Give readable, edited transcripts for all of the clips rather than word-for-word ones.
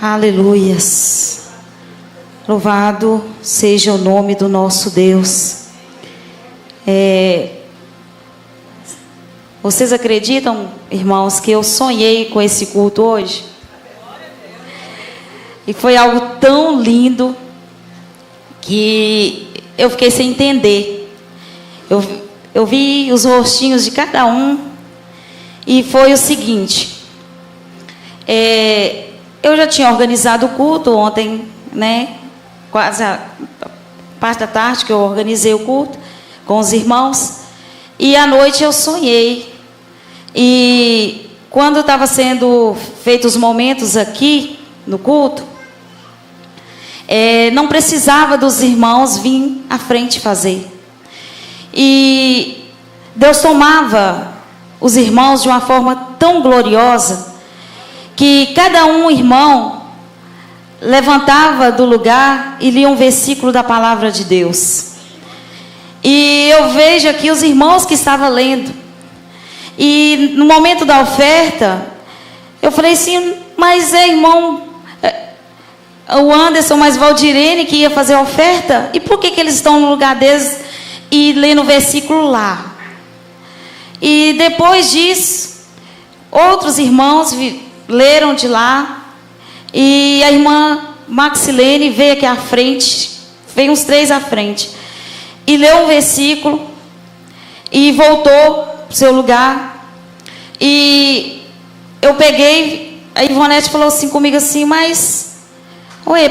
Aleluias. Louvado seja o nome do nosso Deus. Vocês acreditam, irmãos, que eu sonhei com esse culto hoje? E foi algo tão lindo que eu fiquei sem entender. Eu vi os rostinhos de cada um e foi o seguinte. Eu já tinha organizado o culto ontem, né? Quase a parte da tarde que eu organizei o culto com os irmãos. E à noite eu sonhei. E quando estava sendo feitos os momentos aqui no culto, não precisava dos irmãos vir à frente fazer. E Deus tomava os irmãos de uma forma tão gloriosa que cada irmão levantava do lugar e lia um versículo da palavra de Deus. E eu vejo aqui os irmãos que estavam lendo. E no momento da oferta, eu falei assim, mas irmão, o Anderson, mas Valdirene que ia fazer a oferta, e por que eles estão no lugar deles e lendo o versículo lá? E depois disso, outros irmãos leram de lá, e a irmã Maxilene veio aqui à frente, veio uns 3 à frente, e leu um versículo, e voltou para o seu lugar, e eu peguei, a Ivonete falou assim comigo assim, mas,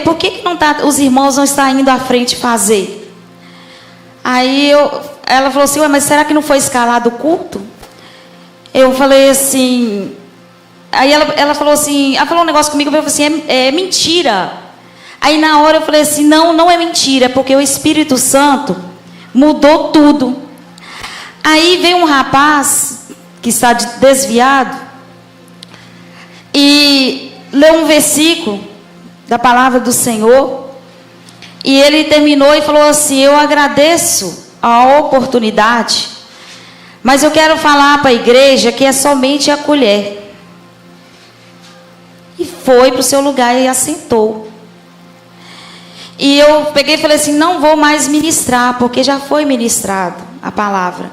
por que não tá, os irmãos não estão indo à frente fazer? Aí ela falou assim, mas será que não foi escalado o culto? Eu falei assim, aí ela falou assim, ela falou um negócio comigo, eu falei assim, é mentira. Aí na hora eu falei assim, não é mentira, é porque o Espírito Santo mudou tudo. Aí veio um rapaz que está desviado e leu um versículo da palavra do Senhor, e ele terminou e falou assim, eu agradeço a oportunidade, mas eu quero falar para a igreja que é somente a colher. E foi para o seu lugar e assentou. E eu peguei e falei assim, não vou mais ministrar, porque já foi ministrado a palavra.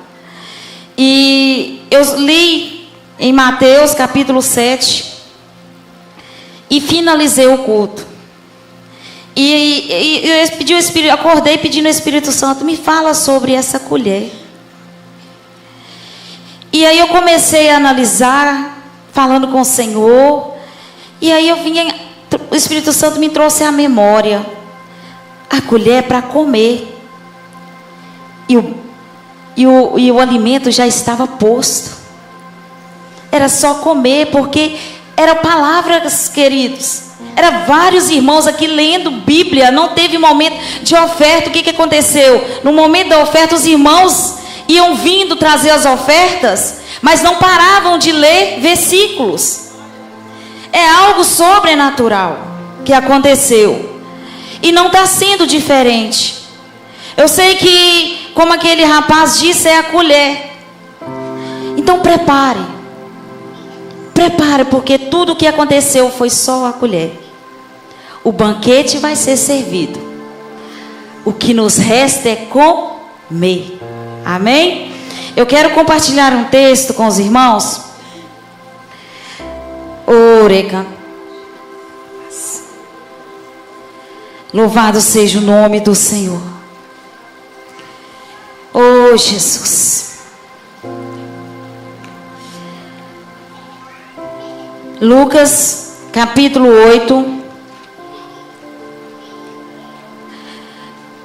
E eu li em Mateus capítulo 7 e finalizei o culto. E eu pedi o Espírito, acordei pedindo ao Espírito Santo, me fala sobre essa colher. E aí eu comecei a analisar, falando com o Senhor, e aí o Espírito Santo me trouxe à memória, a colher é para comer, e o alimento já estava posto, era só comer, porque eram palavras, queridos, eram vários irmãos aqui lendo Bíblia, não teve momento de oferta. O que aconteceu? No momento da oferta, os irmãos iam vindo trazer as ofertas, mas não paravam de ler versículos. É algo sobrenatural que aconteceu, e não está sendo diferente. Eu sei que, como aquele rapaz disse, é a colher. Então prepare, porque tudo o que aconteceu foi só a colher. O banquete vai ser servido, o que nos resta é comer. Amém? Eu quero compartilhar um texto com os irmãos. Louvado seja o nome do Senhor. Oh, Jesus. Lucas capítulo 8.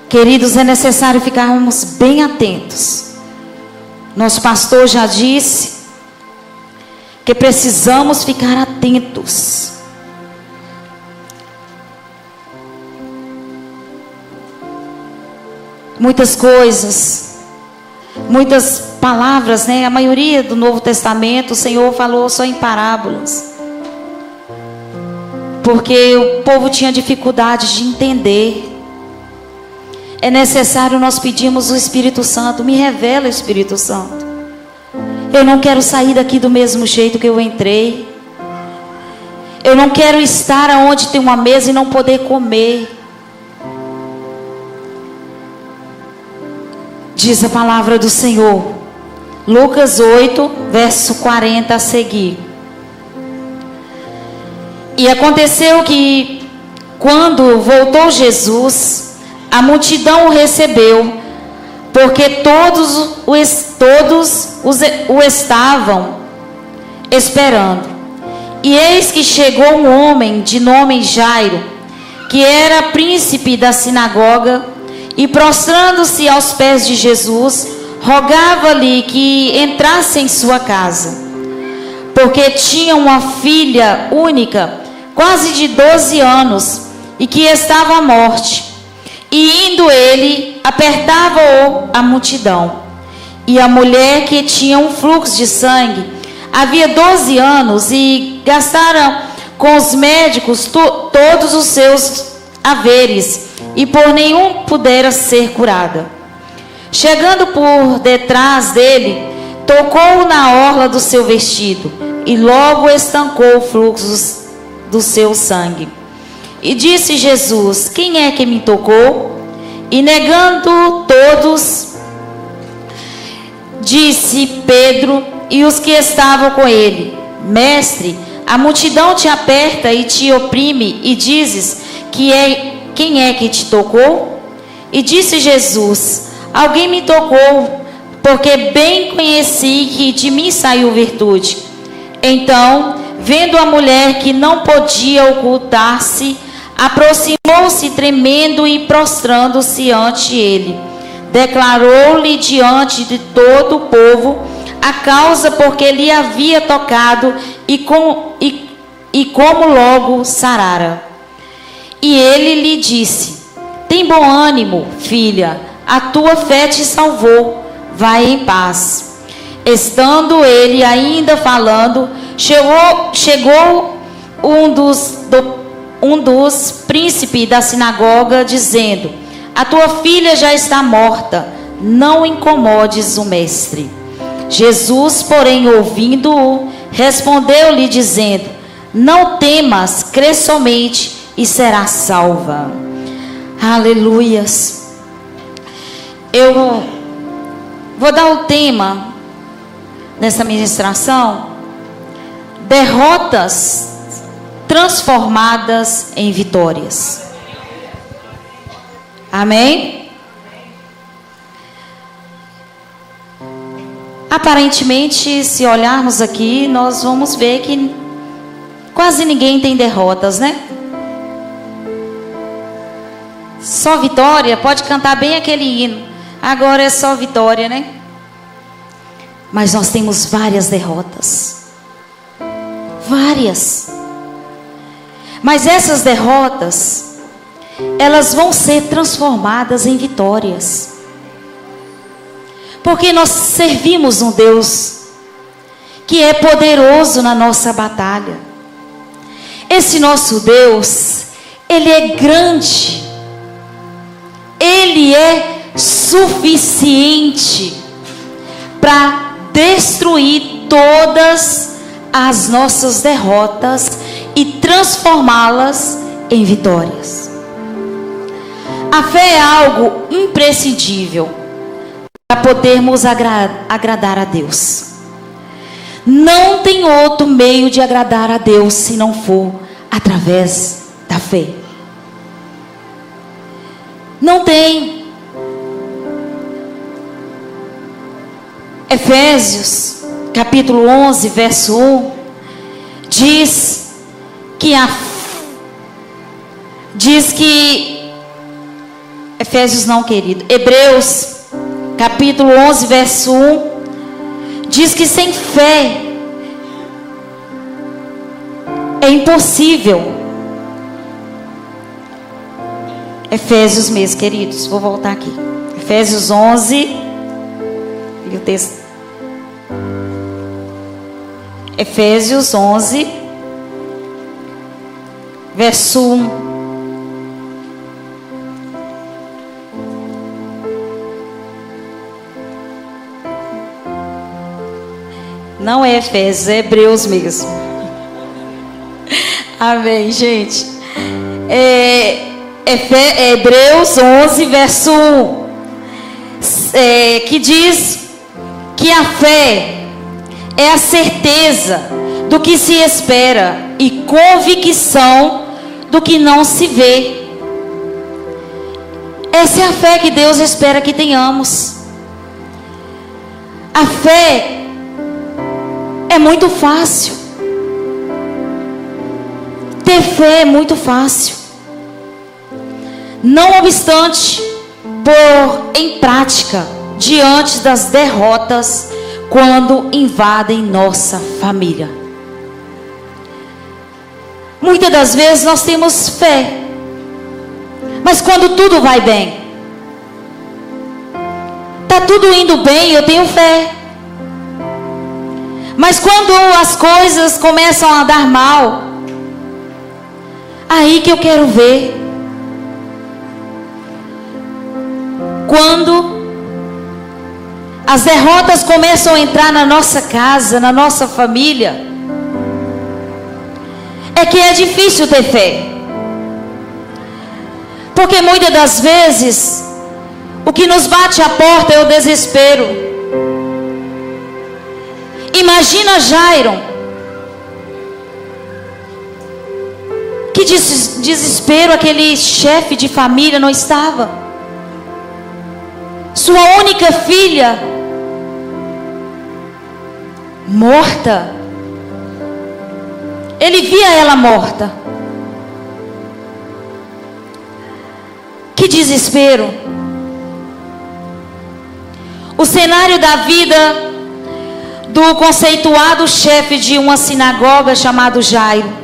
Queridos, é necessário ficarmos bem atentos. Nosso pastor já disse que precisamos ficar atentos. Muitas coisas, muitas palavras, né? A maioria do Novo Testamento, o Senhor falou só em parábolas, porque o povo tinha dificuldade de entender. É necessário nós pedirmos o Espírito Santo, me revela, Espírito Santo. Eu não quero sair daqui do mesmo jeito que eu entrei. Eu não quero estar onde tem uma mesa e não poder comer. Diz a palavra do Senhor. Lucas 8, verso 40 a seguir. E aconteceu que, quando voltou Jesus, a multidão o recebeu, porque todos o estavam esperando. E eis que chegou um homem de nome Jairo, que era príncipe da sinagoga, e prostrando-se aos pés de Jesus, rogava-lhe que entrasse em sua casa, porque tinha uma filha única, quase de 12 anos, e que estava à morte. E indo ele, apertava-o a multidão. E a mulher, que tinha um fluxo de sangue, havia 12 anos, e gastaram com os médicos todos os seus haveres, e por nenhum pudera ser curada. Chegando por detrás dele, tocou na orla do seu vestido, e logo estancou o fluxo do seu sangue. E disse Jesus: quem é que me tocou? E negando todos, disse Pedro e os que estavam com ele: Mestre, a multidão te aperta e te oprime, e dizes quem é que te tocou? E disse Jesus: alguém me tocou, porque bem conheci que de mim saiu virtude. Então, vendo a mulher que não podia ocultar-se, aproximou-se tremendo e prostrando-se ante ele. Declarou-lhe diante de todo o povo a causa porque lhe havia tocado e como logo sarara. E ele lhe disse: tem bom ânimo, filha, a tua fé te salvou, vai em paz. Estando ele ainda falando, chegou um dos príncipes da sinagoga, dizendo: a tua filha já está morta, não incomodes o mestre. Jesus, porém, ouvindo-o, respondeu-lhe dizendo: não temas, crê somente e será salva. Aleluias. Eu vou dar o tema nessa ministração: derrotas transformadas em vitórias. Amém? Aparentemente, se olharmos aqui, nós vamos ver que quase ninguém tem derrotas, né? Só vitória. Pode cantar bem aquele hino: agora é só vitória, né? Mas nós temos várias derrotas. Várias. Mas essas derrotas, elas vão ser transformadas em vitórias. Porque nós servimos um Deus que é poderoso na nossa batalha. Esse nosso Deus, Ele é grande. Ele é suficiente para destruir todas as nossas derrotas e transformá-las em vitórias. A fé é algo imprescindível para podermos agradar a Deus. Não tem outro meio de agradar a Deus se não for através da fé. Não tem. Efésios, capítulo 11, verso 1, diz que Efésios não, querido, Hebreus, capítulo 11, verso 1, diz que sem fé é impossível. Efésios mesmo, queridos, vou voltar aqui. Efésios 11, e o texto. Efésios 11, verso 1. Não é Efésios, é Hebreus mesmo. Amém, gente. Hebreus 11, verso 1, que diz que a fé é a certeza do que se espera e convicção do que não se vê. Essa é a fé que Deus espera que tenhamos. A fé é muito fácil. Ter fé é muito fácil. Não obstante, pôr em prática diante das derrotas quando invadem nossa família. Muitas das vezes nós temos fé, mas quando tudo vai bem, está tudo indo bem, eu tenho fé. Mas quando as coisas começam a dar mal, aí que eu quero ver. Quando as derrotas começam a entrar na nossa casa, na nossa família, é que é difícil ter fé. Porque muitas das vezes o que nos bate a porta é o desespero. Imagina Jairo, que desespero aquele chefe de família não estava. Sua única filha morta. Ele via ela morta. Que desespero. O cenário da vida do conceituado chefe de uma sinagoga chamado Jairo.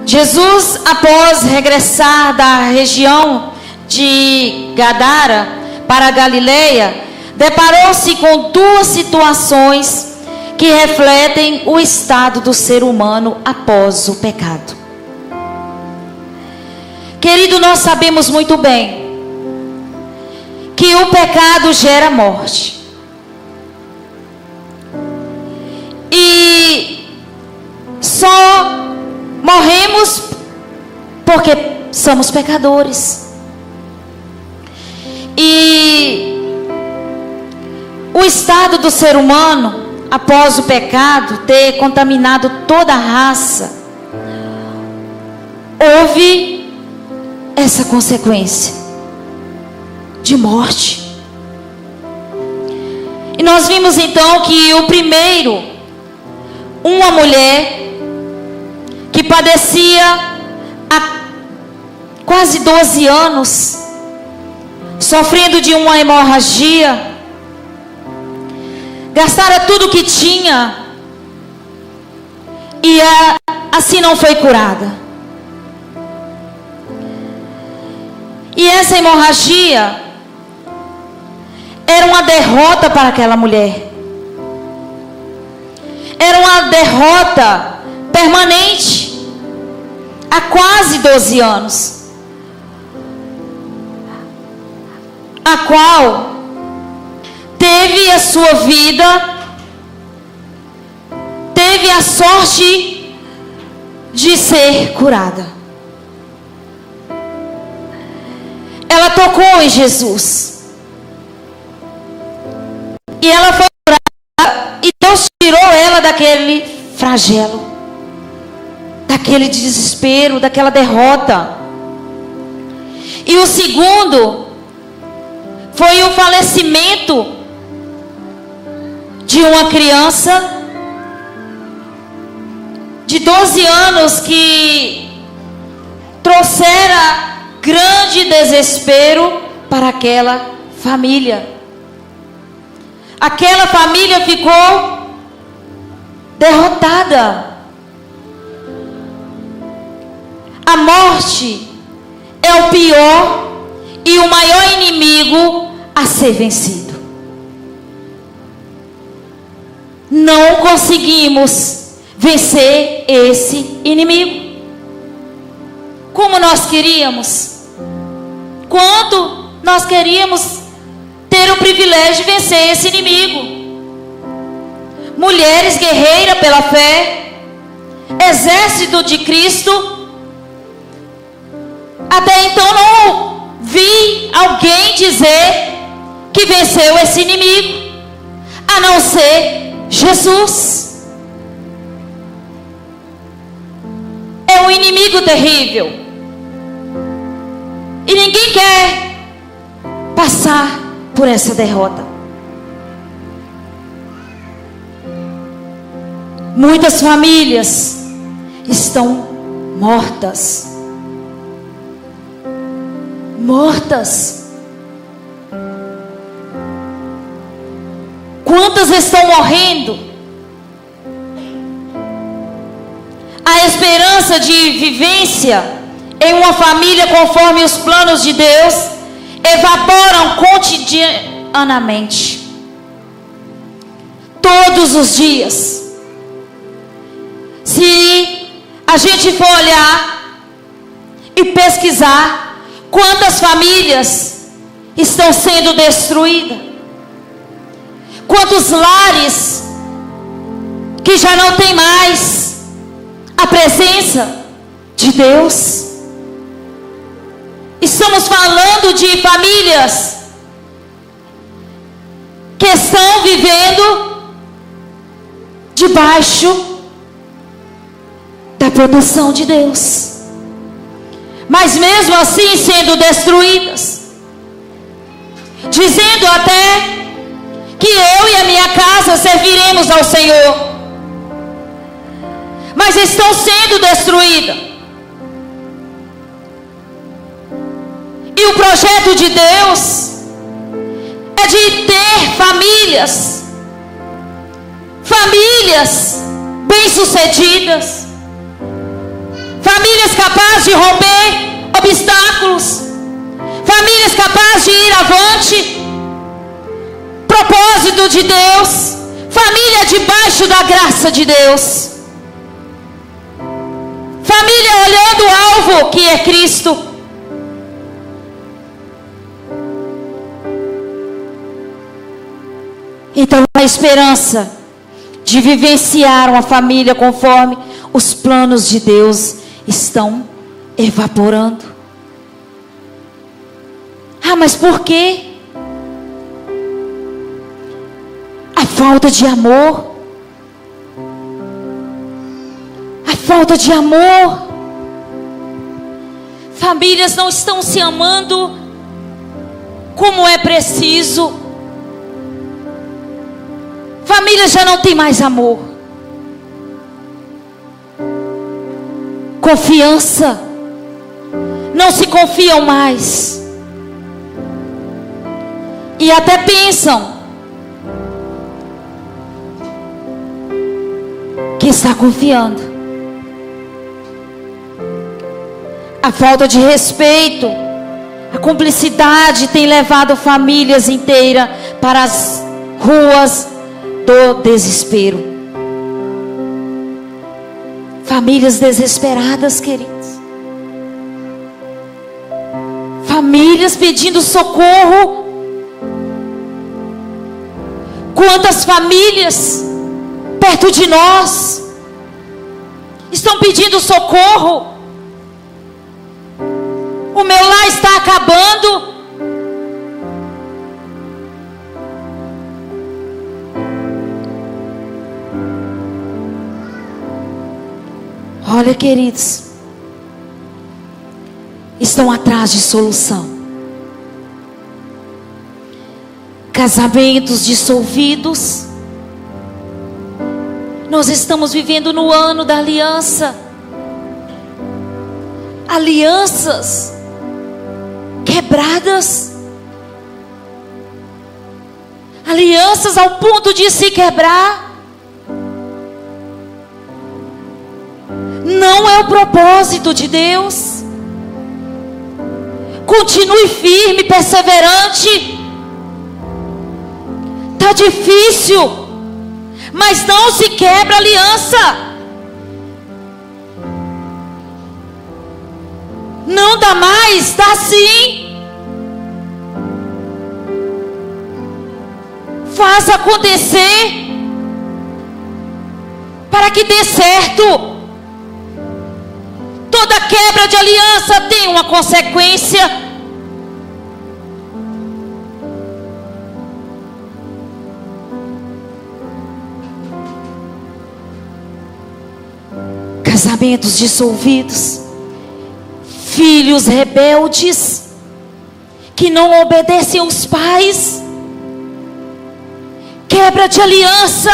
Jesus, após regressar da região de Gadara para a Galileia, deparou-se com duas situações que refletem o estado do ser humano após o pecado. Querido, nós sabemos muito bem que o pecado gera morte. E só morremos porque somos pecadores. E o estado do ser humano, após o pecado ter contaminado toda a raça, houve essa consequência de morte. E nós vimos então que o primeiro, uma mulher que padecia há quase 12 anos, sofrendo de uma hemorragia, gastara tudo que tinha e assim não foi curada. E essa hemorragia era uma derrota para aquela mulher. Era uma derrota permanente há quase 12 anos, a qual teve a sua vida, teve a sorte de ser curada. Ela tocou em Jesus e ela foi curada, e Deus tirou ela daquele flagelo, daquele desespero, daquela derrota. E o segundo foi o falecimento de uma criança de 12 anos que trouxera grande desespero para aquela família. Aquela família ficou derrotada. A morte é o pior e o maior inimigo a ser vencido. Não conseguimos vencer esse inimigo como nós queríamos. Quanto nós queríamos ter o privilégio de vencer esse inimigo. mulheres guerreiras pela fé, exército de Cristo. Até então não vi alguém dizer que venceu esse inimigo, a não ser Jesus. É um inimigo terrível, e ninguém quer passar por essa derrota. Muitas famílias estão mortas. Quantas estão morrendo? A esperança de vivência em uma família conforme os planos de Deus evaporam cotidianamente, todos os dias. Se a gente for olhar e pesquisar quantas famílias estão sendo destruídas, quantos lares que já não tem mais a presença de Deus. Estamos falando de famílias que estão vivendo debaixo da proteção de Deus, mas mesmo assim sendo destruídas, dizendo até que eu e a minha casa serviremos ao Senhor, mas estão sendo destruídas. E o projeto de Deus é de ter famílias bem-sucedidas, famílias capazes de romper obstáculos, famílias capazes de ir avante. Propósito de Deus, família debaixo da graça de Deus, família olhando o alvo que é Cristo. Então a esperança de vivenciar uma família conforme os planos de Deus estão evaporando. Ah, mas por quê? A falta de amor. A falta de amor. Famílias não estão se amando como é preciso. Famílias já não tem mais amor, confiança, não se confiam mais, e até pensam que está confiando. A falta de respeito, a cumplicidade tem levado famílias inteiras para as ruas do desespero. Famílias desesperadas, queridos. Famílias pedindo socorro. Quantas famílias perto de nós estão pedindo socorro? O meu lar está acabando. Olha, queridos, estão atrás de solução. Casamentos dissolvidos. Nós estamos vivendo no ano da aliança. Alianças quebradas. Alianças ao ponto de se quebrar. Não é o propósito de Deus. Continue firme, perseverante. Está difícil, mas não se quebra a aliança. Não dá mais, dá sim. Faça acontecer. que dê certo. Toda quebra de aliança tem uma consequência. Casamentos dissolvidos, filhos rebeldes que não obedecem aos pais, quebra de aliança,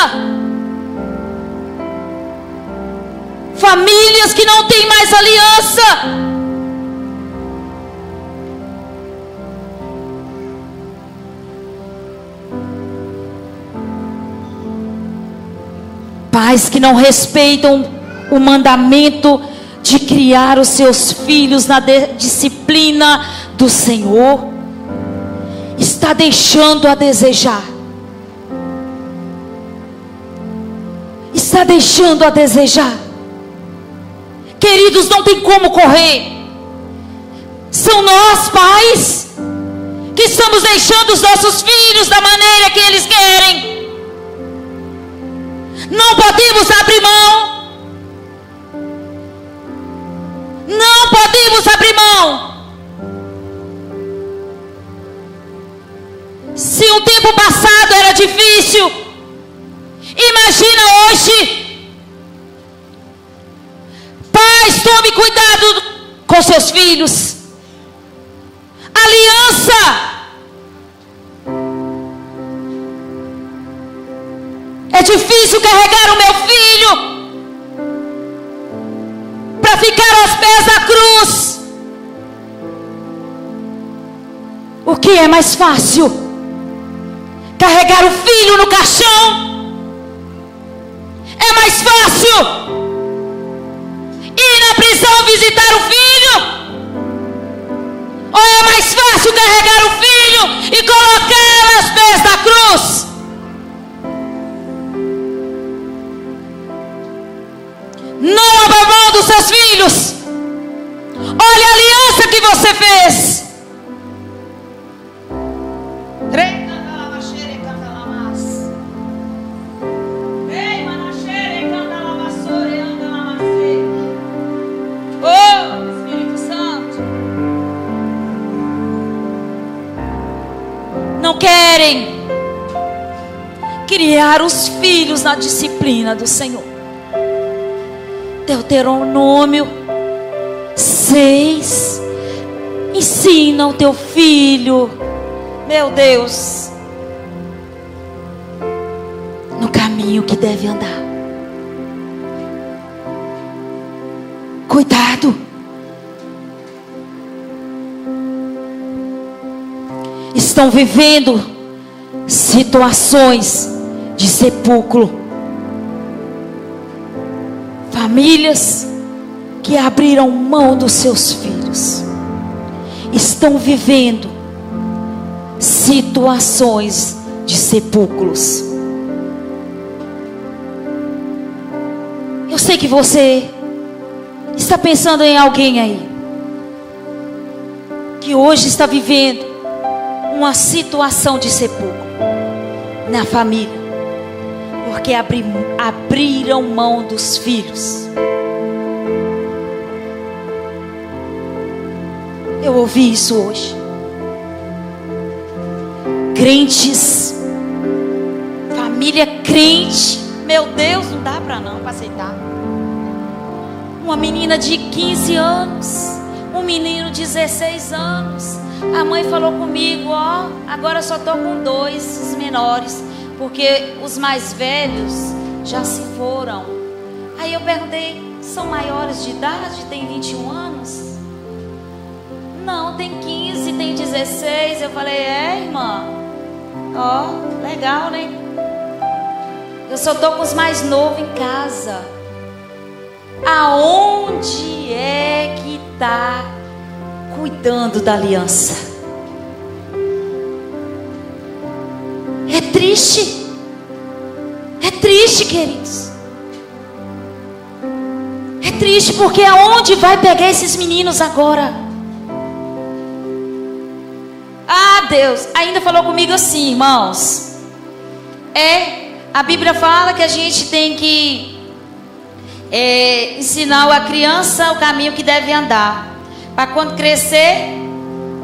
famílias que não têm mais aliança. Pais que não respeitam o mandamento de criar os seus filhos na disciplina do Senhor, está deixando a desejar. Está deixando a desejar. Queridos, não tem como correr. São nós, pais, que estamos deixando os nossos filhos da maneira que eles querem. Não podemos abrir mão. Não podemos abrir mão. Se o tempo passado era difícil, imagina hoje. Pais, tome cuidado com seus filhos. Aliança. É difícil carregar o meu filho para ficar aos pés da cruz. O que é mais fácil? Carregar o filho no caixão? É mais fácil ir na prisão visitar o filho? Ou é mais fácil carregar o filho e colocá-lo aos pés da cruz? Não abra mão dos seus filhos. Olha a aliança que você fez. Oh, Espírito Santo. Não querem criar os filhos na disciplina do Senhor. Deuteronômio 6. Ensina o teu filho, meu Deus, no caminho que deve andar. Cuidado. Estão vivendo situações de sepulcro. Famílias que abriram mão dos seus filhos estão vivendo situações de sepulcros. Eu sei que você está pensando em alguém aí que hoje está vivendo uma situação de sepulcro na família, porque abriram mão dos filhos. Eu ouvi isso hoje. Crentes, família crente, meu Deus, não dá para aceitar. Uma menina de 15 anos, um menino de 16 anos. A mãe falou comigo, agora só estou com 2, os menores, porque os mais velhos já se foram. Aí eu perguntei, são maiores de idade? Tem 21 anos? Não, tem 15, tem 16. Eu falei, irmã, legal, né? Eu só estou com os mais novos em casa. Aonde é que está cuidando da aliança? É triste. É triste, queridos. É triste porque aonde vai pegar esses meninos agora? Deus ainda falou comigo assim, irmãos. A Bíblia fala que a gente tem que ensinar a criança o caminho que deve andar, para quando crescer,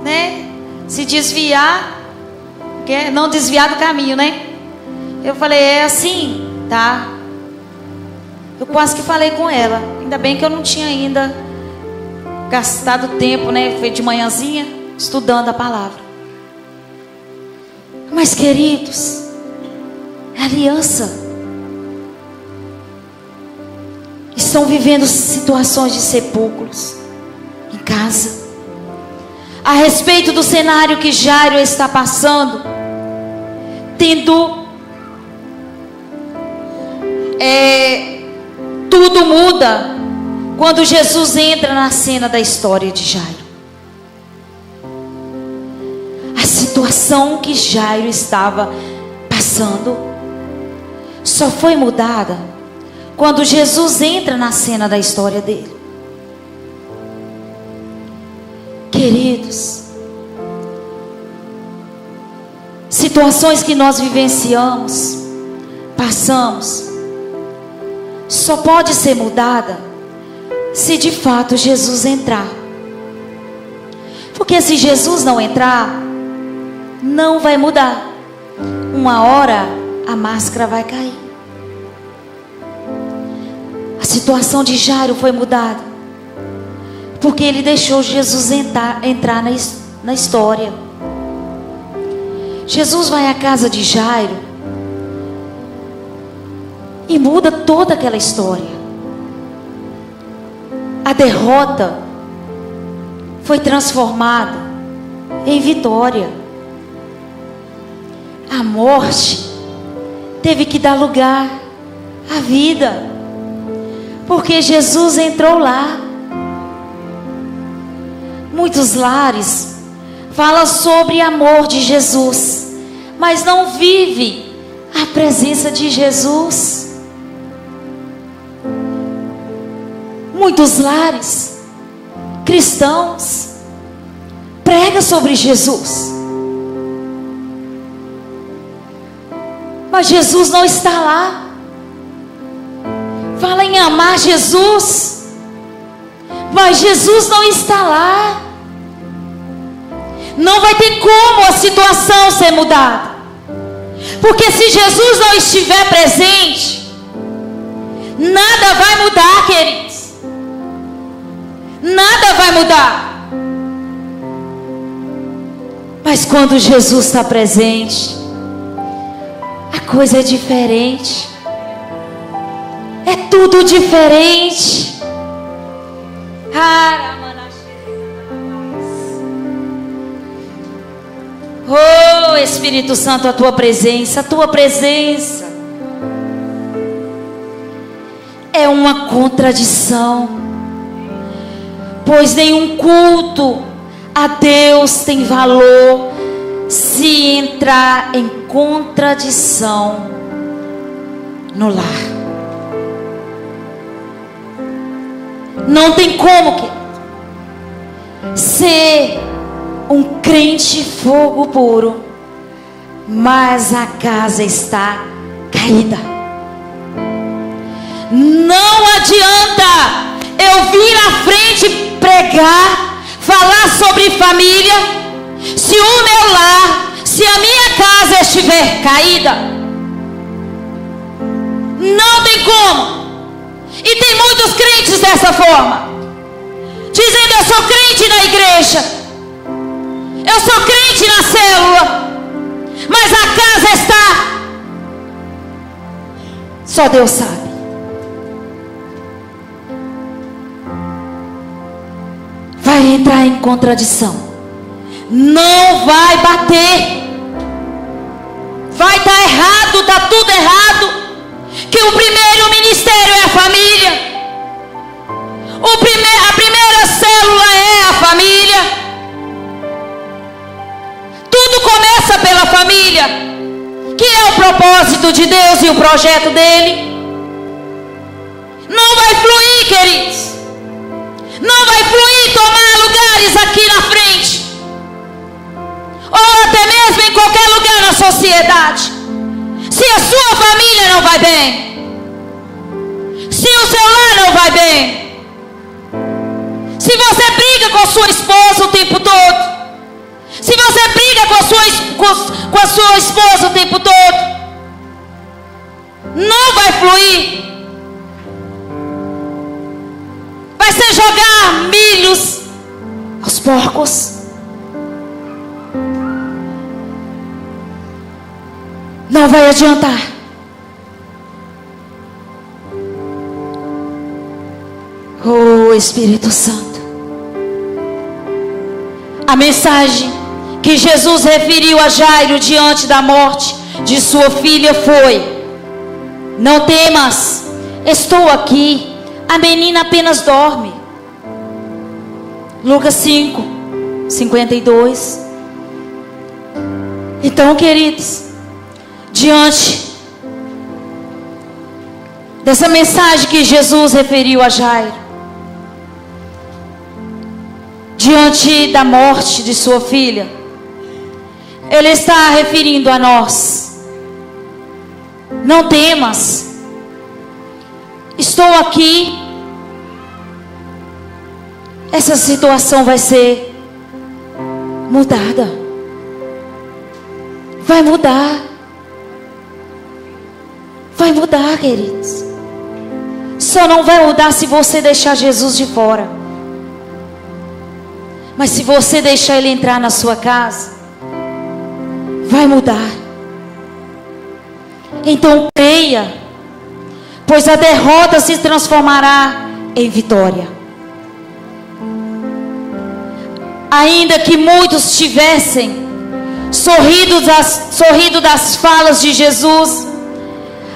né, se desviar, não desviar do caminho, né? Eu falei, é assim, tá? Eu quase que falei com ela. Ainda bem que eu não tinha ainda gastado tempo, né? Foi de manhãzinha estudando a palavra. Mas, queridos, é aliança. Estão vivendo situações de sepulcros em casa. A respeito do cenário que Jairo está passando, tudo muda quando Jesus entra na cena da história de Jairo. A situação que Jairo estava passando só foi mudada quando Jesus entra na cena da história dele. Queridos, situações que nós vivenciamos, passamos, só pode ser mudada se de fato Jesus entrar. Porque se Jesus não entrar, não vai mudar. Uma hora a máscara vai cair. A situação de Jairo foi mudada porque ele deixou Jesus entrar na história. Jesus vai à casa de Jairo e muda toda aquela história. A derrota foi transformada em vitória. A morte teve que dar lugar à vida, porque Jesus entrou lá. Muitos lares falam sobre amor de Jesus, mas não vive a presença de Jesus. Muitos lares cristãos pregam sobre Jesus, mas Jesus não está lá. Fala em amar Jesus, mas Jesus não está lá. Não vai ter como a situação ser mudada, porque se Jesus não estiver presente, nada vai mudar, queridos. Nada vai mudar. Mas quando Jesus está presente, a coisa é diferente. É tudo diferente. Oh, Espírito Santo, a tua presença é uma contradição, pois nenhum culto a Deus tem valor se entrar em contradição no lar. Não tem como ser um crente fogo puro, mas a casa está caída. Não adianta eu vir à frente pregar, falar sobre família, se o meu lar, se a minha casa estiver caída. Não tem como. E tem muitos crentes dessa forma, dizendo: eu sou crente na igreja, eu sou crente na célula, mas a casa está... Só Deus sabe. Vai entrar em contradição. Não vai bater. Vai estar errado, está tudo errado. Que o primeiro ministério é a família. A primeira célula é a família. Tudo começa pela família, que é o propósito de Deus e o projeto dele. Não vai fluir, queridos. Não vai fluir tomar lugares aqui na frente, ou até mesmo em qualquer lugar na sociedade, se a sua família não vai bem, se o seu lar sua esposa o tempo todo, se você briga com a sua esposa o tempo todo, não vai fluir. Vai ser jogar milhos aos porcos. Não vai adiantar. Oh, Espírito Santo. A mensagem que Jesus referiu a Jairo diante da morte de sua filha foi: não temas, estou aqui, a menina apenas dorme. Lucas 5, 52. Então, queridos, diante dessa mensagem que Jesus referiu a Jairo, diante da morte de sua filha, Ele está referindo a nós: não temas, estou aqui. Essa situação vai ser mudada. Vai mudar. Vai mudar, queridos. Só não vai mudar se você deixar Jesus de fora. Mas se você deixar Ele entrar na sua casa, vai mudar. Então creia, pois a derrota se transformará em vitória. Ainda que muitos tivessem sorrido das falas de Jesus,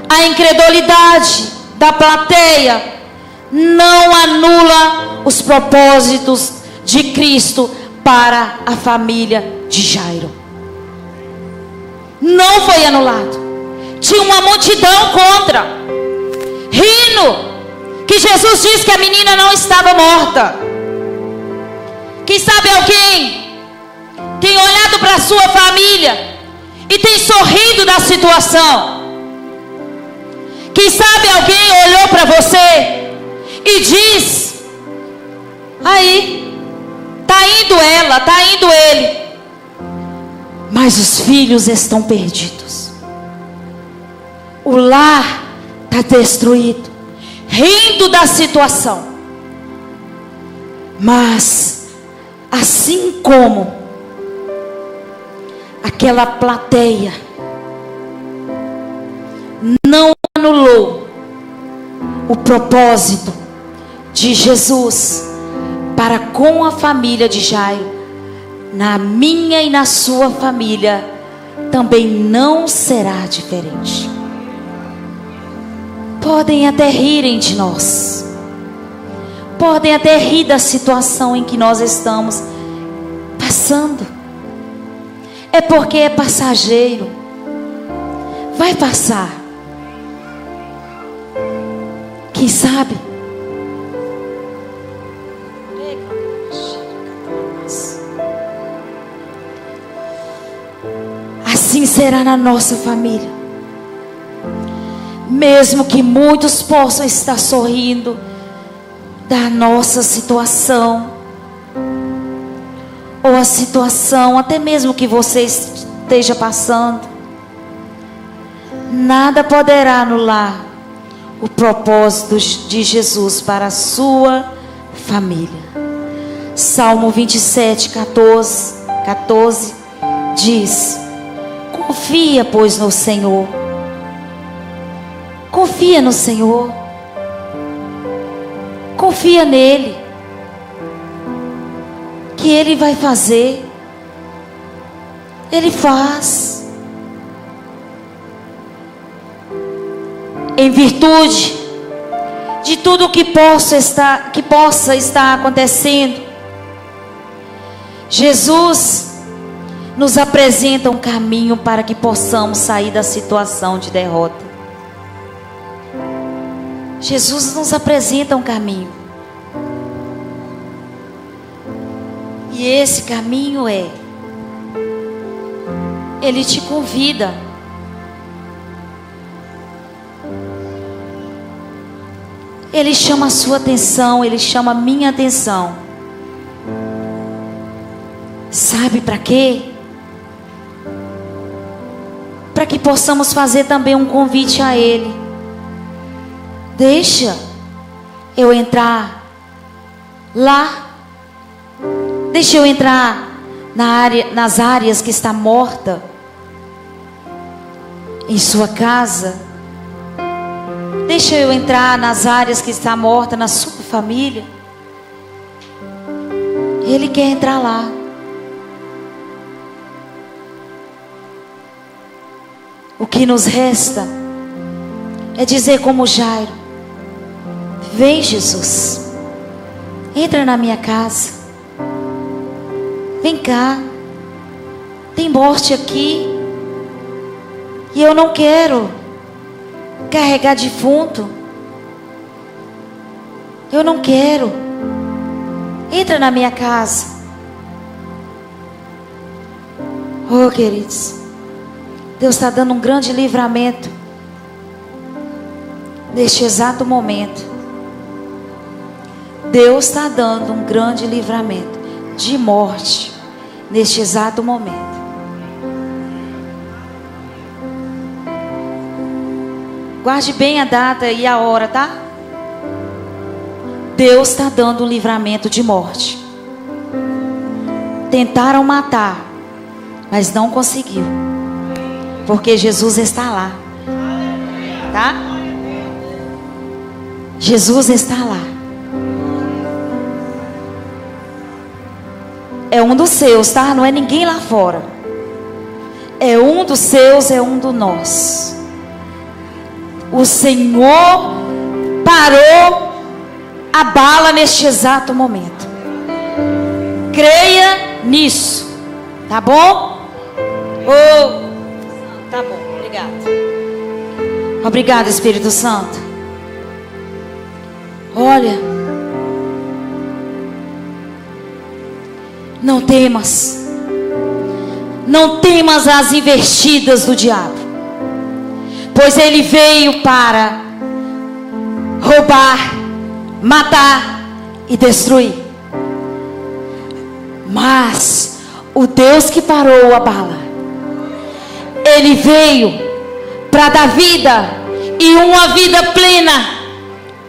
a incredulidade da plateia não anula os propósitos de Cristo para a família de Jairo. Não foi anulado. Tinha uma multidão contra, rindo que Jesus disse que a menina não estava morta. Quem sabe alguém tem olhado para a sua família e tem sorrido da situação. Quem sabe alguém olhou para você e diz: aí, está indo ela, está indo ele, mas os filhos estão perdidos, o lar está destruído, rindo da situação. Mas assim como aquela plateia não anulou o propósito de Jesus para com a família de Jairo, na minha e na sua família também não será diferente. Podem até rirem de nós, podem até rir da situação em que nós estamos passando. É porque é passageiro. Vai passar. Quem sabe? Assim será na nossa família. Mesmo que muitos possam estar sorrindo da nossa situação, ou a situação até mesmo que você esteja passando, nada poderá anular o propósito de Jesus para a sua família. Salmo 27, 14 diz: confia, pois, no Senhor. Confia no Senhor. Confia nele, que Ele vai fazer. Ele faz. Em virtude de tudo que possa estar acontecendo, Jesus nos apresenta um caminho para que possamos sair da situação de derrota. Jesus nos apresenta um caminho. E esse caminho Ele te convida. Ele chama a sua atenção, Ele chama a minha atenção. Sabe para quê? Para que possamos fazer também um convite a Ele. Deixa eu entrar lá. Deixa eu entrar nas áreas que está morta em sua casa. Deixa eu entrar nas áreas que está morta na sua família. Ele quer entrar lá. O que nos resta é dizer como Jairo: vem, Jesus, entra na minha casa. Vem cá, tem morte aqui, e eu não quero carregar defunto. Eu não quero. Entra na minha casa. Oh, queridos, Deus está dando um grande livramento neste exato momento. Deus está dando um grande livramento de morte neste exato momento. Guarde bem a data e a hora, tá? Deus está dando um livramento de morte. Tentaram matar, mas não conseguiu, porque Jesus está lá, tá? Jesus está lá. É um dos seus, tá? Não é ninguém lá fora. É um dos seus, é um do nós. O Senhor parou a bala neste exato momento. Creia nisso, tá bom? Oh, tá bom, obrigado. Obrigado, Espírito Santo. Olha, não temas. Não temas as investidas do diabo, pois ele veio para roubar, matar e destruir. Mas o Deus que parou a bala, ele veio para dar vida, e uma vida plena,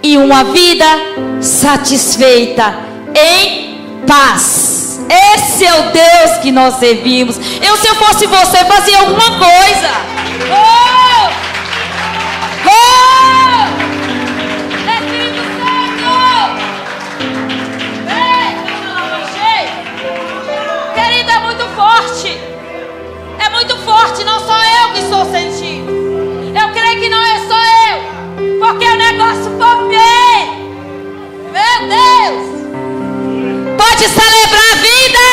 e uma vida satisfeita, em paz. Esse é o Deus que nós servimos. Se eu fosse você, fazia alguma coisa. Oh! Oh! Espírito Santo! Querida, é muito forte. É muito forte. Não sou eu que estou sentindo. Eu creio que não é só eu, porque o negócio foi bem. Meu Deus! Pode celebrar a vida.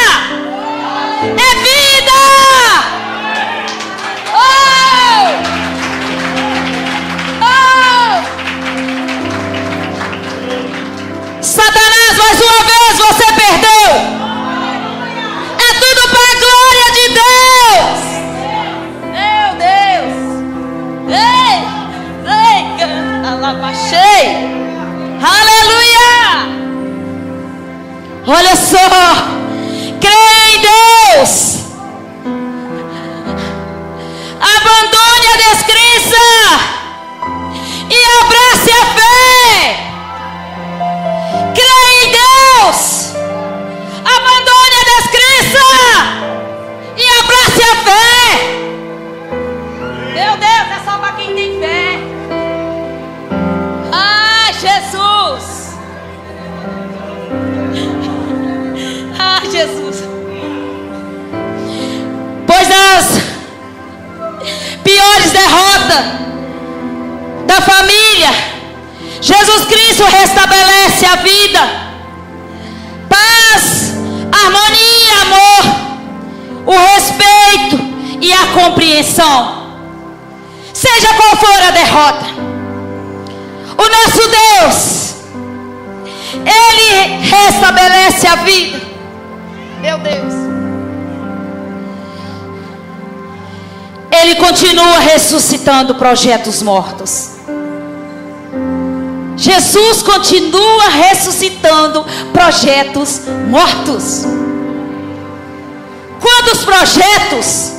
É vida. Oh! Oh! Satanás, mais uma vez você perdeu. É tudo para a glória de Deus. Meu Deus. Ei, alabachei. Aleluia. Olha só, creia em Deus, abandone a descrença e abrace a fé. Creia em Deus, abandone a descrença e abrace a fé. Meu Deus, é só para quem tem fé. Ah, Jesus. Jesus. Pois as piores derrotas da família, Jesus Cristo restabelece a vida, paz, harmonia, amor, o respeito e a compreensão. Seja qual for a derrota, o nosso Deus, Ele restabelece a vida. Meu Deus. Ele continua ressuscitando projetos mortos. Jesus continua ressuscitando projetos mortos. Quantos projetos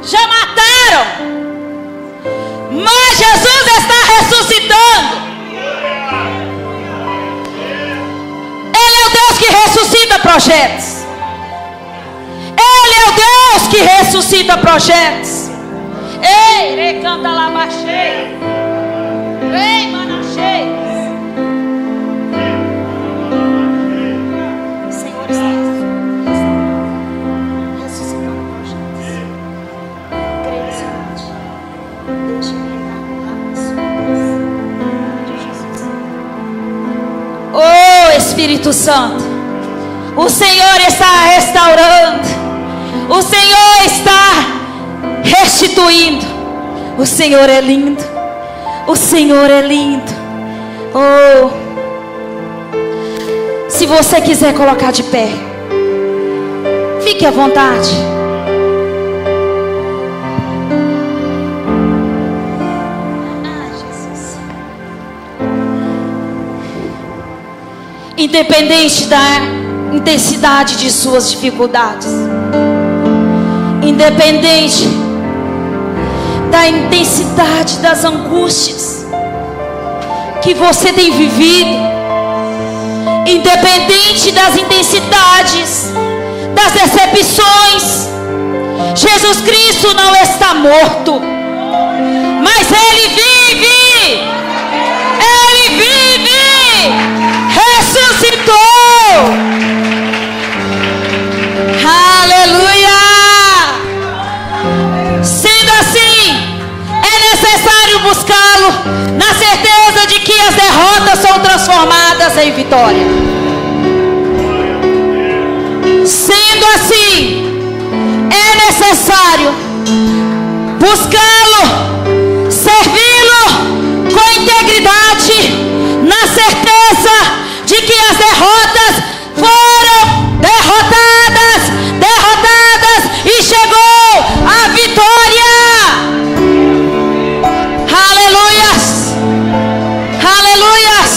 já mataram, mas Jesus está ressuscitando. Ele é o Deus que ressuscita projetos. Ele é o Deus que ressuscita projetos. Ei, recanta lá, baixei. Ei, manachei. O Senhor está ressuscitando projetos. Creia, Senhor. Deixe-me entrar no de Jesus. Oh, Espírito Santo, o Senhor está restaurando. O Senhor está restituindo. O Senhor é lindo. O Senhor é lindo. Oh, se você quiser colocar de pé, fique à vontade. Ah, Jesus. Independente da intensidade de suas dificuldades, independente da intensidade das angústias que você tem vivido, independente das intensidades das decepções, Jesus Cristo não está morto, mas Ele vive. Ele vive. Ressuscitou. Aleluia. Sendo assim, é necessário buscá-lo na certeza de que as derrotas são transformadas em vitória. Sendo assim, é necessário buscá-lo, servi-lo com integridade, na certeza de que as derrotas foram derrotadas e chegou a vitória. Aleluias, aleluias.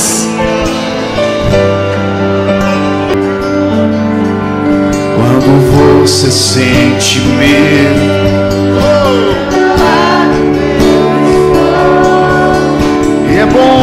Quando você sente medo, e é bom